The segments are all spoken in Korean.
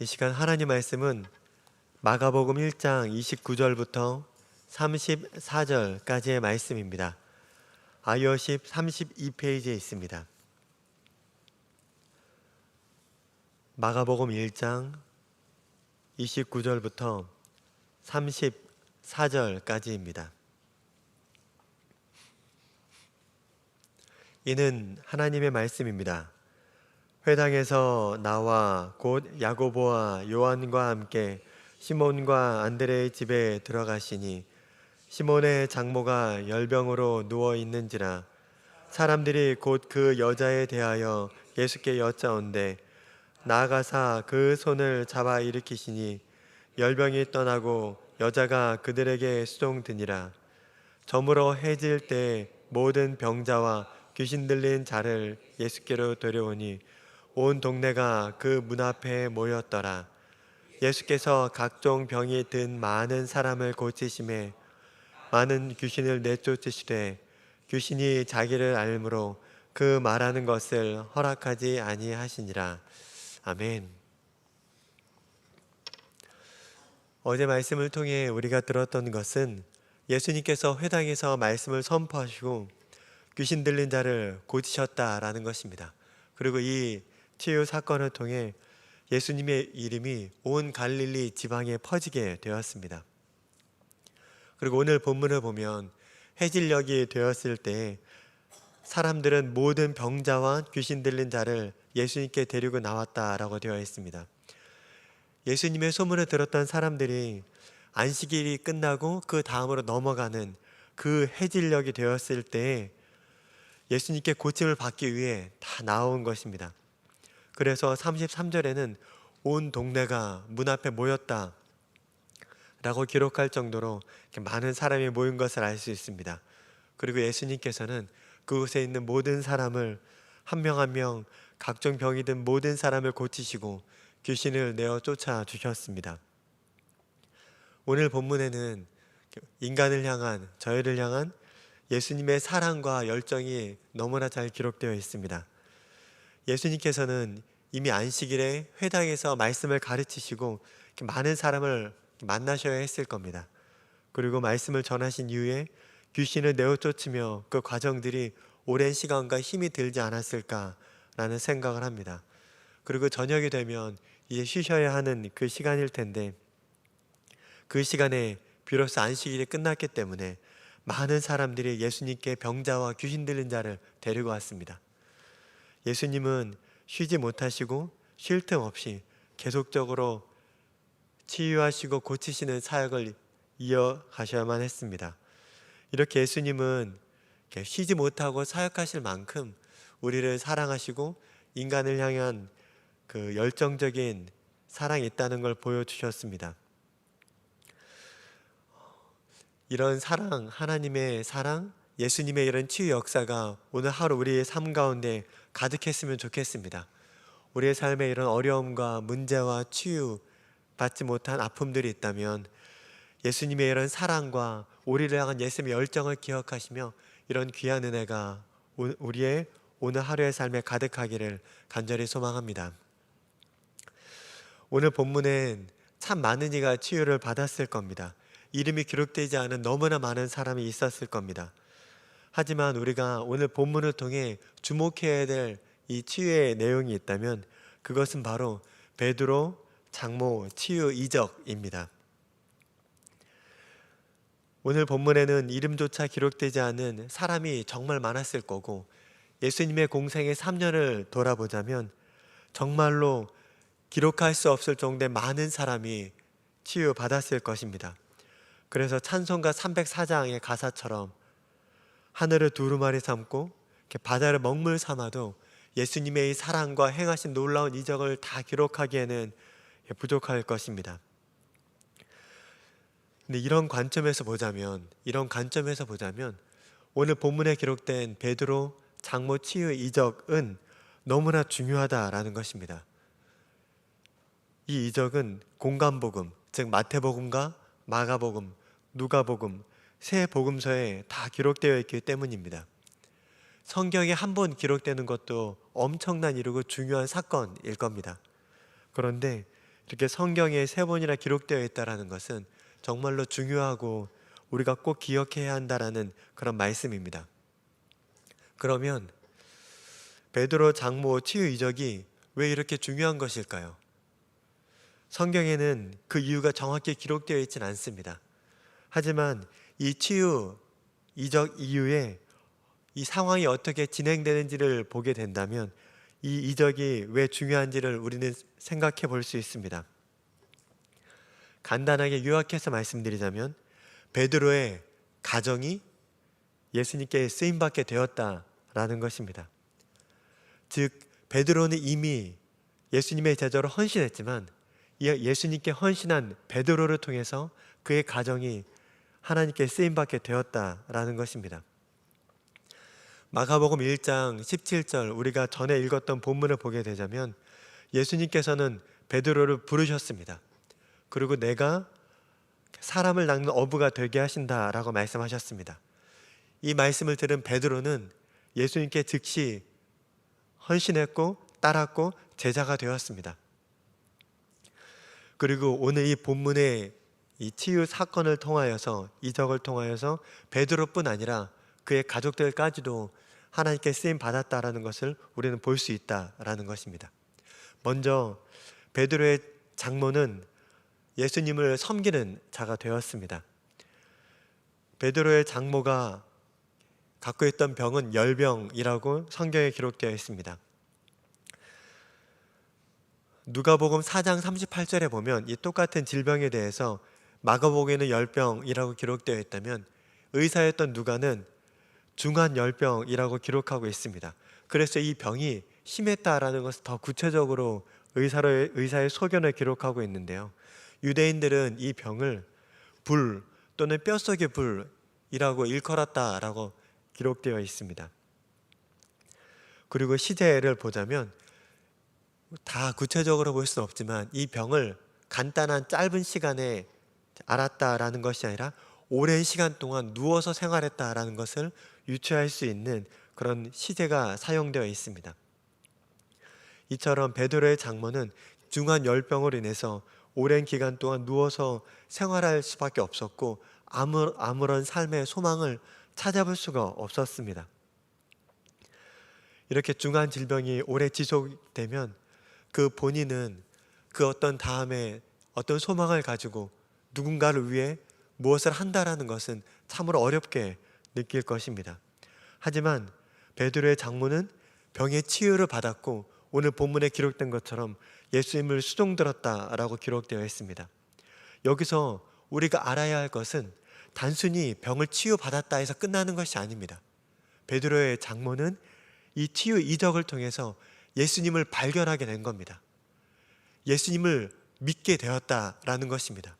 이 시간 하나님 말씀은 마가복음 1장 29절부터 34절까지의 말씀입니다. 아이어십 32페이지에 있습니다. 마가복음 1장 29절부터 34절까지입니다. 이는 하나님의 말씀입니다. 회당에서 나와 곧 야고보와 요한과 함께 시몬과 안드레의 집에 들어가시니 시몬의 장모가 열병으로 누워 있는지라 사람들이 곧 그 여자에 대하여 예수께 여짜온대 나아가사 그 손을 잡아 일으키시니 열병이 떠나고 여자가 그들에게 수종드니라. 저물어 해질 때 모든 병자와 귀신 들린 자를 예수께로 데려오니 온 동네가 그 문 앞에 모였더라. 예수께서 각종 병이 든 많은 사람을 고치심에 많은 귀신을 내쫓으시되 귀신이 자기를 알므로 그 말하는 것을 허락하지 아니하시니라. 아멘. 어제 말씀을 통해 우리가 들었던 것은 예수님께서 회당에서 말씀을 선포하시고 귀신 들린 자를 고치셨다라는 것입니다. 그리고 이 치유 사건을 통해 예수님의 이름이 온 갈릴리 지방에 퍼지게 되었습니다. 그리고 오늘 본문을 보면 해질녘이 되었을 때 사람들은 모든 병자와 귀신 들린 자를 예수님께 데리고 나왔다라고 되어 있습니다. 예수님의 소문을 들었던 사람들이 안식일이 끝나고 그 다음으로 넘어가는 그 해질녘이 되었을 때 예수님께 고침을 받기 위해 다 나온 것입니다. 그래서 33절에는 온 동네가 문 앞에 모였다 라고 기록할 정도로 많은 사람이 모인 것을 알 수 있습니다. 그리고 예수님께서는 그곳에 있는 모든 사람을 한 명 한 명 각종 병이 든 모든 사람을 고치시고 귀신을 내어 쫓아 주셨습니다. 오늘 본문에는 인간을 향한, 저희를 향한 예수님의 사랑과 열정이 너무나 잘 기록되어 있습니다. 예수님께서는 이미 안식일에 회당에서 말씀을 가르치시고 많은 사람을 만나셔야 했을 겁니다. 그리고 말씀을 전하신 이후에 귀신을 내어 쫓으며 그 과정들이 오랜 시간과 힘이 들지 않았을까라는 생각을 합니다. 그리고 저녁이 되면 이제 쉬셔야 하는 그 시간일 텐데 그 시간에 비로소 안식일이 끝났기 때문에 많은 사람들이 예수님께 병자와 귀신 들린 자를 데리고 왔습니다. 예수님은 쉬지 못하시고 쉴 틈 없이 계속적으로 치유하시고 고치시는 사역을 이어가셔야만 했습니다. 이렇게 예수님은 쉬지 못하고 사역하실 만큼 우리를 사랑하시고 인간을 향한 그 열정적인 사랑이 있다는 걸 보여주셨습니다. 이런 사랑, 하나님의 사랑, 예수님의 이런 치유 역사가 오늘 하루 우리의 삶 가운데 가득했으면 좋겠습니다. 우리의 삶에 이런 어려움과 문제와 치유 받지 못한 아픔들이 있다면 예수님의 이런 사랑과 우리를 향한 예수님의 열정을 기억하시며 이런 귀한 은혜가 우리의 오늘 하루의 삶에 가득하기를 간절히 소망합니다. 오늘 본문엔 참 많은 이가 치유를 받았을 겁니다. 이름이 기록되지 않은 너무나 많은 사람이 있었을 겁니다. 하지만 우리가 오늘 본문을 통해 주목해야 될 이 치유의 내용이 있다면 그것은 바로 베드로 장모 치유 이적입니다. 오늘 본문에는 이름조차 기록되지 않은 사람이 정말 많았을 거고 예수님의 공생의 3년을 돌아보자면 정말로 기록할 수 없을 정도의 많은 사람이 치유받았을 것입니다. 그래서 찬송가 304장의 가사처럼 하늘을 두루마리 삼고 바다를 먹물 삼아도 예수님의 이 사랑과 행하신 놀라운 이적을 다 기록하기에는 부족할 것입니다. 근데 이런 관점에서 보자면 오늘 본문에 기록된 베드로 장모 치유 이적은 너무나 중요하다라는 것입니다. 이 이적은 공관복음, 즉 마태복음과 마가복음, 누가복음 세 복음서에 다 기록되어 있기 때문입니다. 성경에 한 번 기록되는 것도 엄청난 이루고 중요한 사건일 겁니다. 그런데 이렇게 성경에 3번이나 기록되어 있다는 것은 정말로 중요하고 우리가 꼭 기억해야 한다라는 그런 말씀입니다. 그러면 베드로 장모 치유 이적이 왜 이렇게 중요한 것일까요? 성경에는 그 이유가 정확히 기록되어 있지는 않습니다. 하지만 이 치유 이적 이후에 이 상황이 어떻게 진행되는지를 보게 된다면 이 이적이 왜 중요한지를 우리는 생각해 볼 수 있습니다. 간단하게 요약해서 말씀드리자면 베드로의 가정이 예수님께 쓰임받게 되었다라는 것입니다. 즉 베드로는 이미 예수님의 제자로 헌신했지만 예수님께 헌신한 베드로를 통해서 그의 가정이 하나님께 쓰임받게 되었다라는 것입니다. 마가복음 1장 17절 우리가 전에 읽었던 본문을 보게 되자면 예수님께서는 베드로를 부르셨습니다. 그리고 내가 사람을 낚는 어부가 되게 하신다라고 말씀하셨습니다. 이 말씀을 들은 베드로는 예수님께 즉시 헌신했고 따랐고 제자가 되었습니다. 그리고 오늘 이 본문의 이 치유 사건을 통하여서 이적을 통하여서 베드로뿐 아니라 그의 가족들까지도 하나님께 쓰임 받았다라는 것을 우리는 볼 수 있다라는 것입니다. 먼저 베드로의 장모는 예수님을 섬기는 자가 되었습니다. 베드로의 장모가 갖고 있던 병은 열병이라고 성경에 기록되어 있습니다. 누가복음 4장 38절에 보면 이 똑같은 질병에 대해서 마가복음에는 열병이라고 기록되어 있다면 의사였던 누가는 중한 열병이라고 기록하고 있습니다. 그래서 이 병이 심했다라는 것을 더 구체적으로 의사의 소견을 기록하고 있는데요. 유대인들은 이 병을 불 또는 뼛속의 불이라고 일컬었다라고 기록되어 있습니다. 그리고 시제를 보자면 다 구체적으로 볼 수는 없지만 이 병을 간단한 짧은 시간에 알았다라는 것이 아니라 오랜 시간 동안 누워서 생활했다라는 것을 유추할 수 있는 그런 시제가 사용되어 있습니다. 이처럼 베드로의 장모는 중한 열병으로 인해서 오랜 기간 동안 누워서 생활할 수밖에 없었고 아무런 삶의 소망을 찾아볼 수가 없었습니다. 이렇게 중한 질병이 오래 지속되면 그 본인은 그 어떤 다음에 어떤 소망을 가지고 누군가를 위해 무엇을 한다라는 것은 참으로 어렵게 느낄 것입니다. 하지만 베드로의 장모는 병의 치유를 받았고 오늘 본문에 기록된 것처럼 예수님을 수종들었다라고 기록되어 있습니다. 여기서 우리가 알아야 할 것은 단순히 병을 치유받았다 해서 끝나는 것이 아닙니다. 베드로의 장모는 이 치유 이적을 통해서 예수님을 발견하게 된 겁니다. 예수님을 믿게 되었다라는 것입니다.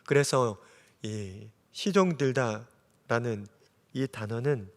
그래서 이 시종들다라는 이 단어는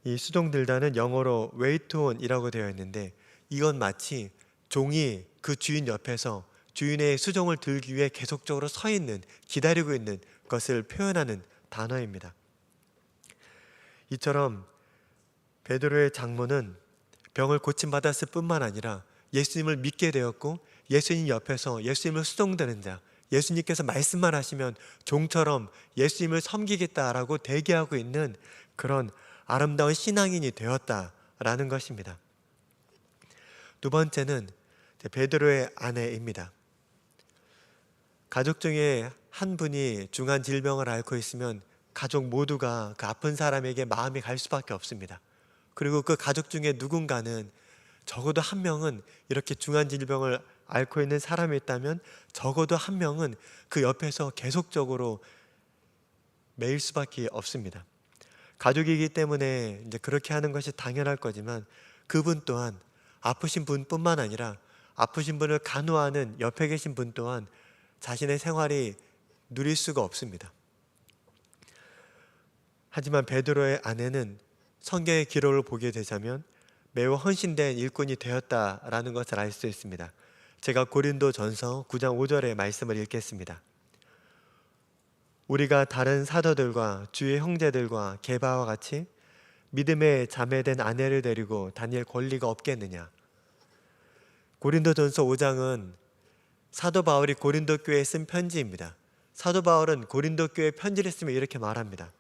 이 수종들다는 영어로 wait on이라고 되어 있는데 이건 마치 종이 그 주인 옆에서 주인의 수종을 들기 위해 계속적으로 서 있는, 기다리고 있는 것을 표현하는 단어입니다. 이처럼 베드로의 장모는 병을 고침받았을 뿐만 아니라 예수님을 믿게 되었고 예수님 옆에서 예수님을 수종드는 자, 예수님께서 말씀만 하시면 종처럼 예수님을 섬기겠다라고 대기하고 있는 그런 아름다운 신앙인이 되었다라는 것입니다. 두 번째는 베드로의 아내입니다. 가족 중에 한 분이 중한 질병을 앓고 있으면 가족 모두가 그 아픈 사람에게 마음이 갈 수밖에 없습니다. 그리고 그 가족 중에 누군가는 적어도 한 명은 이렇게 중한 질병을 앓고 있는 사람이 있다면 적어도 한 명은 그 옆에서 계속적으로 매일 수밖에 없습니다. 가족이기 때문에 이제 그렇게 하는 것이 당연할 거지만 그분 또한 아프신 분뿐만 아니라 아프신 분을 간호하는 옆에 계신 분 또한 자신의 생활이 누릴 수가 없습니다. 하지만 베드로의 아내는 성경의 기록을 보게 되자면 매우 헌신된 일꾼이 되었다라는 것을 알 수 있습니다. 제가 고린도전서 9장 5절의 말씀을 읽겠습니다. 우리가 다른 사도들과 주의 형제들과 게바와 같이 믿음에 자매된 아내를 데리고 다닐 권리가 없겠느냐? 고린도전서 5장은 사도 바울이 고린도 교회에 쓴 편지입니다. 사도 바울은 고린도 교회에 편지를 쓰며 이렇게 말합니다.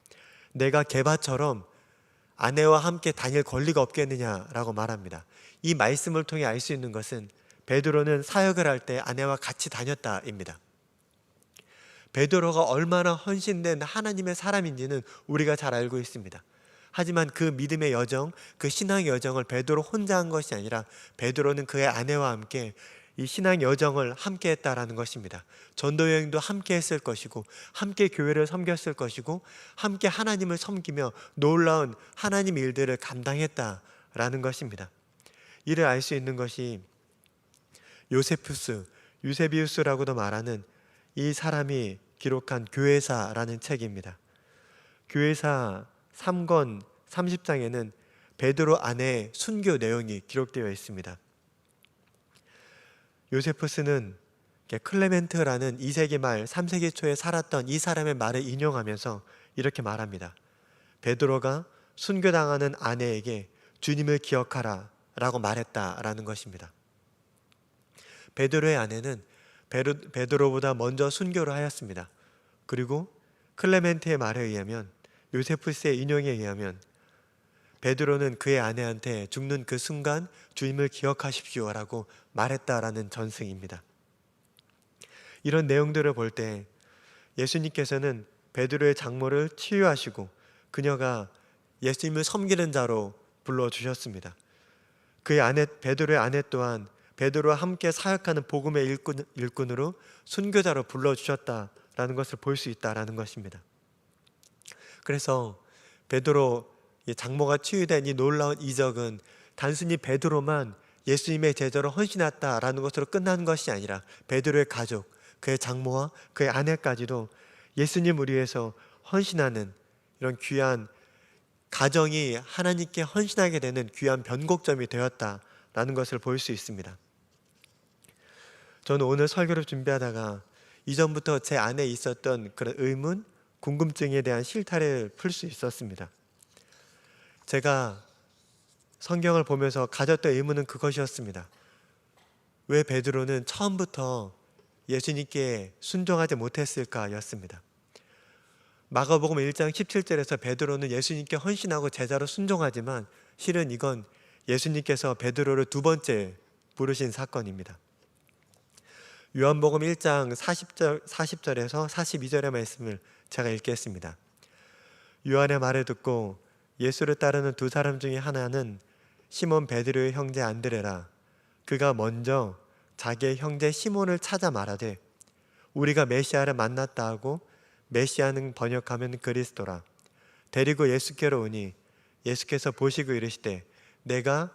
내가 게바처럼 아내와 함께 다닐 권리가 없겠느냐라고 말합니다. 이 말씀을 통해 알 수 있는 것은 베드로는 사역을 할 때 아내와 같이 다녔다입니다. 베드로가 얼마나 헌신된 하나님의 사람인지는 우리가 잘 알고 있습니다. 하지만 그 믿음의 여정, 그 신앙의 여정을 베드로 혼자 한 것이 아니라 베드로는 그의 아내와 함께 이 신앙 여정을 함께 했다라는 것입니다. 전도 여행도 함께 했을 것이고 함께 교회를 섬겼을 것이고 함께 하나님을 섬기며 놀라운 하나님 일들을 감당했다라는 것입니다. 이를 알 수 있는 것이 요세푸스, 유세비우스라고도 말하는 이 사람이 기록한 교회사라는 책입니다. 교회사 3권 30장에는 베드로 아내의 순교 내용이 기록되어 있습니다. 요세푸스는 클레멘트라는 2세기 말 3세기 초에 살았던 이 사람의 말을 인용하면서 이렇게 말합니다. 베드로가 순교당하는 아내에게 주님을 기억하라 라고 말했다라는 것입니다. 베드로의 아내는 베드로보다 먼저 순교를 하였습니다. 그리고 클레멘트의 말에 의하면, 요세푸스의 인용에 의하면 베드로는 그의 아내한테 죽는 그 순간 주님을 기억하십시오 라고 말했다라는 전승입니다. 이런 내용들을 볼 때 예수님께서는 베드로의 장모를 치유하시고 그녀가 예수님을 섬기는 자로 불러주셨습니다. 그의 아내, 베드로의 아내 또한 베드로와 함께 사역하는 복음의 일꾼으로 순교자로 불러주셨다라는 것을 볼 수 있다라는 것입니다. 그래서 베드로 장모가 치유된 이 놀라운 이적은 단순히 베드로만 예수님의 제자로 헌신했다라는 것으로 끝난 것이 아니라 베드로의 가족, 그의 장모와 그의 아내까지도 예수님을 위해서 헌신하는 이런 귀한 가정이 하나님께 헌신하게 되는 귀한 변곡점이 되었다라는 것을 볼 수 있습니다. 저는 오늘 설교를 준비하다가 이전부터 제 안에 있었던 그런 의문, 궁금증에 대한 실타래를 풀 수 있었습니다. 제가 성경을 보면서 가졌던 의문은 그것이었습니다. 왜 베드로는 처음부터 예수님께 순종하지 못했을까였습니다. 마가복음 1장 17절에서 베드로는 예수님께 헌신하고 제자로 순종하지만 실은 이건 예수님께서 베드로를 두 번째 부르신 사건입니다. 요한복음 1장 40절에서 42절의 말씀을 제가 읽겠습니다. 요한의 말을 듣고 예수를 따르는 두 사람 중에 하나는 시몬 베드로의 형제 안드레라. 그가 먼저 자기의 형제 시몬을 찾아 말하되 우리가 메시아를 만났다 하고, 메시아는 번역하면 그리스도라. 데리고 예수께로 오니 예수께서 보시고 이르시되 내가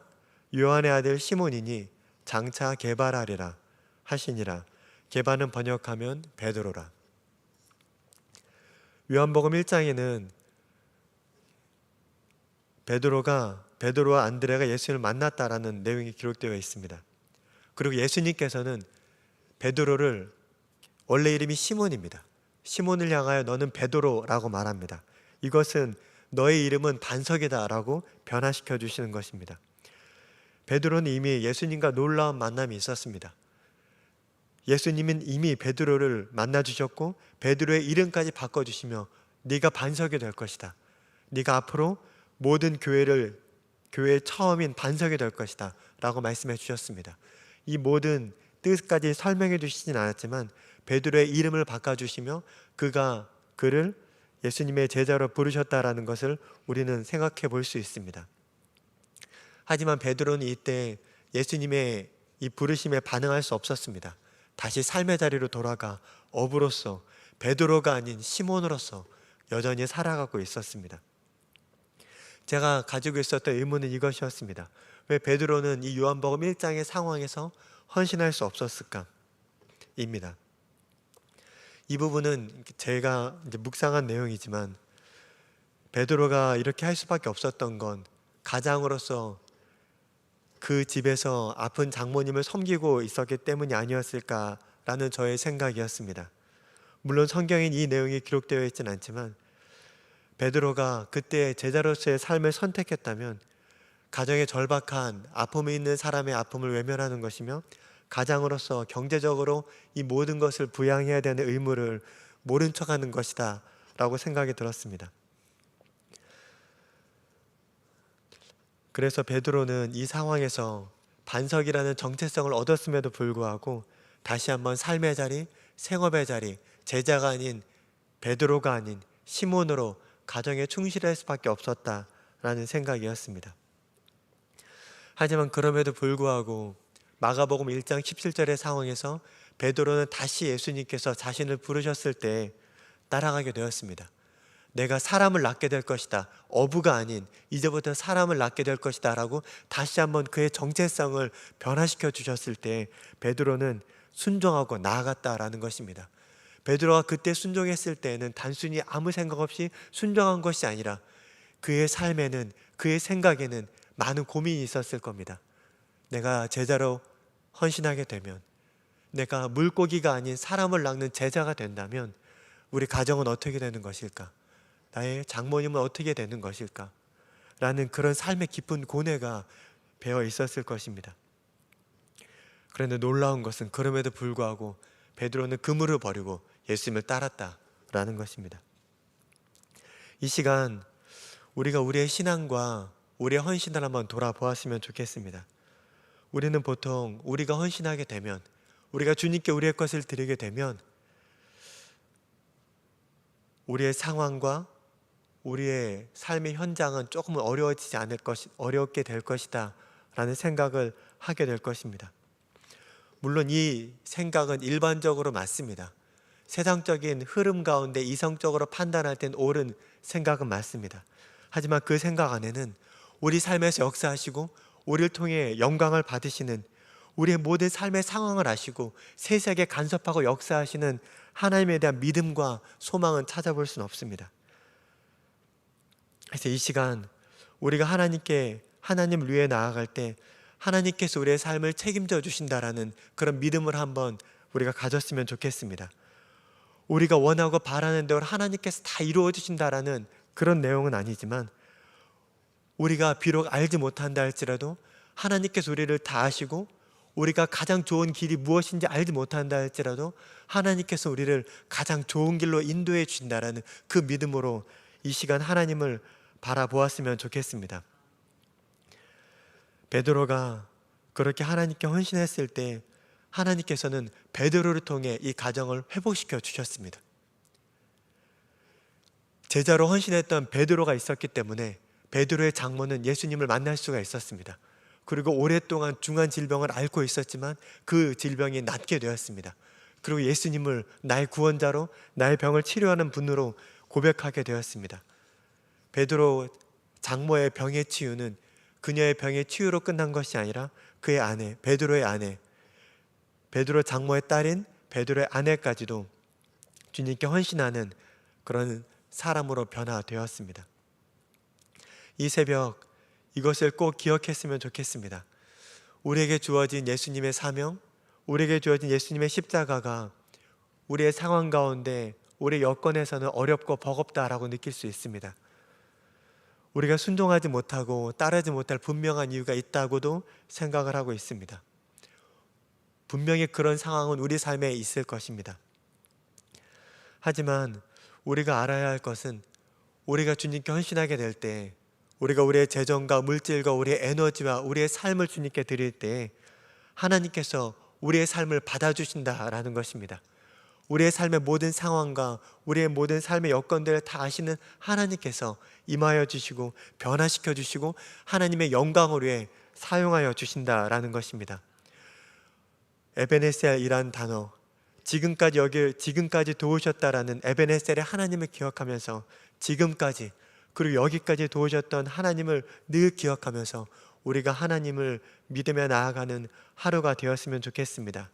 요한의 아들 시몬이니 장차 게바라리라 하시니라. 게바는 번역하면 베드로라. 요한복음 1장에는 베드로와 안드레가 예수님을 만났다라는 내용이 기록되어 있습니다. 그리고 예수님께서는 베드로를, 원래 이름이 시몬입니다. 시몬을 향하여 너는 베드로라고 말합니다. 이것은 너의 이름은 반석이다 라고 변화시켜 주시는 것입니다. 베드로는 이미 예수님과 놀라운 만남이 있었습니다. 예수님은 이미 베드로를 만나주셨고 베드로의 이름까지 바꿔주시며 네가 반석이 될 것이다. 네가 앞으로 모든 교회의 처음인 반석이 될 것이다 라고 말씀해 주셨습니다. 이 모든 뜻까지 설명해 주시진 않았지만 베드로의 이름을 바꿔주시며 그를 예수님의 제자로 부르셨다라는 것을 우리는 생각해 볼 수 있습니다. 하지만 베드로는 이때 예수님의 이 부르심에 반응할 수 없었습니다. 다시 삶의 자리로 돌아가 어부로서, 베드로가 아닌 시몬으로서 여전히 살아가고 있었습니다. 제가 가지고 있었던 의문은 이것이었습니다. 왜 베드로는 이 요한복음 1장의 상황에서 헌신할 수 없었을까? 입니다. 이 부분은 제가 이제 묵상한 내용이지만 베드로가 이렇게 할 수밖에 없었던 건 가장으로서 그 집에서 아픈 장모님을 섬기고 있었기 때문이 아니었을까라는 저의 생각이었습니다. 물론 성경에 이 내용이 기록되어 있지는 않지만 베드로가 그때 제자로서의 삶을 선택했다면 가정의 절박한 아픔이 있는 사람의 아픔을 외면하는 것이며 가장으로서 경제적으로 이 모든 것을 부양해야 되는 의무를 모른 척하는 것이다 라고 생각이 들었습니다. 그래서 베드로는 이 상황에서 반석이라는 정체성을 얻었음에도 불구하고 다시 한번 삶의 자리, 생업의 자리, 제자가 아닌 베드로가 아닌 시몬으로 가정에 충실할 수밖에 없었다라는 생각이었습니다. 하지만 그럼에도 불구하고 마가복음 1장 17절의 상황에서 베드로는 다시 예수님께서 자신을 부르셨을 때 따라가게 되었습니다. 내가 사람을 낳게 될 것이다. 어부가 아닌 이제부터 사람을 낳게 될 것이다 라고 다시 한번 그의 정체성을 변화시켜 주셨을 때 베드로는 순종하고 나아갔다라는 것입니다. 베드로가 그때 순종했을 때는 단순히 아무 생각 없이 순종한 것이 아니라 그의 삶에는, 그의 생각에는 많은 고민이 있었을 겁니다. 내가 제자로 헌신하게 되면, 내가 물고기가 아닌 사람을 낳는 제자가 된다면 우리 가정은 어떻게 되는 것일까? 나의 장모님은 어떻게 되는 것일까? 라는 그런 삶의 깊은 고뇌가 배어 있었을 것입니다. 그런데 놀라운 것은 그럼에도 불구하고 베드로는 그물을 버리고 예수님을 따랐다라는 것입니다. 이 시간 우리가 우리의 신앙과 우리의 헌신을 한번 돌아보았으면 좋겠습니다. 우리는 보통 우리가 헌신하게 되면, 우리가 주님께 우리의 것을 드리게 되면 우리의 상황과 우리의 삶의 현장은 조금은 어렵게 될 것이다 라는 생각을 하게 될 것입니다. 물론 이 생각은 일반적으로 맞습니다. 세상적인 흐름 가운데 이성적으로 판단할 땐 옳은 생각은 맞습니다. 하지만 그 생각 안에는 우리 삶에서 역사하시고 우리를 통해 영광을 받으시는, 우리의 모든 삶의 상황을 아시고 세세하게 간섭하고 역사하시는 하나님에 대한 믿음과 소망은 찾아볼 수는 없습니다. 그래서 이 시간 우리가 하나님을 위해 나아갈 때 하나님께서 우리의 삶을 책임져 주신다라는 그런 믿음을 한번 우리가 가졌으면 좋겠습니다. 우리가 원하고 바라는 대로 하나님께서 다 이루어 주신다라는 그런 내용은 아니지만, 우리가 비록 알지 못한다 할지라도 하나님께서 우리를 다 아시고 우리가 가장 좋은 길이 무엇인지 알지 못한다 할지라도 하나님께서 우리를 가장 좋은 길로 인도해 주신다라는 그 믿음으로 이 시간 하나님을 바라보았으면 좋겠습니다. 베드로가 그렇게 하나님께 헌신했을 때 하나님께서는 베드로를 통해 이 가정을 회복시켜 주셨습니다. 제자로 헌신했던 베드로가 있었기 때문에 베드로의 장모는 예수님을 만날 수가 있었습니다. 그리고 오랫동안 중한 질병을 앓고 있었지만 그 질병이 낫게 되었습니다. 그리고 예수님을 나의 구원자로, 나의 병을 치료하는 분으로 고백하게 되었습니다. 베드로 장모의 병의 치유는 그녀의 병의 치유로 끝난 것이 아니라 그의 아내, 베드로의 아내, 베드로 장모의 딸인 베드로의 아내까지도 주님께 헌신하는 그런 사람으로 변화되었습니다. 이 새벽 이것을 꼭 기억했으면 좋겠습니다. 우리에게 주어진 예수님의 사명, 우리에게 주어진 예수님의 십자가가 우리의 상황 가운데, 우리의 여건에서는 어렵고 버겁다라고 느낄 수 있습니다. 우리가 순종하지 못하고 따르지 못할 분명한 이유가 있다고도 생각을 하고 있습니다. 분명히 그런 상황은 우리 삶에 있을 것입니다. 하지만 우리가 알아야 할 것은 우리가 주님께 헌신하게 될 때, 우리가 우리의 재정과 물질과 우리의 에너지와 우리의 삶을 주님께 드릴 때 하나님께서 우리의 삶을 받아주신다라는 것입니다. 우리의 삶의 모든 상황과 우리의 모든 삶의 여건들을 다 아시는 하나님께서 임하여 주시고 변화시켜 주시고 하나님의 영광을 위해 사용하여 주신다라는 것입니다. 에베네셀이란 단어, 지금까지 도우셨다라는 에베네셀의 하나님을 기억하면서 지금까지, 그리고 여기까지 도우셨던 하나님을 늘 기억하면서 우리가 하나님을 믿으며 나아가는 하루가 되었으면 좋겠습니다.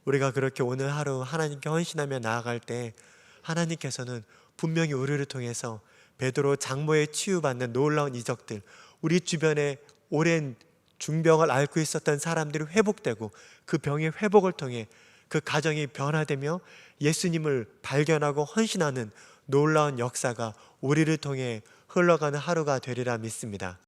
우리가 그렇게 오늘 하루 하나님께 헌신하며 나아갈 때 하나님께서는 분명히 우리를 통해서 베드로 장모의 치유받는 놀라운 이적들, 우리 주변에 오랜 중병을 앓고 있었던 사람들이 회복되고 그 병의 회복을 통해 그 가정이 변화되며 예수님을 발견하고 헌신하는 놀라운 역사가 우리를 통해 흘러가는 하루가 되리라 믿습니다.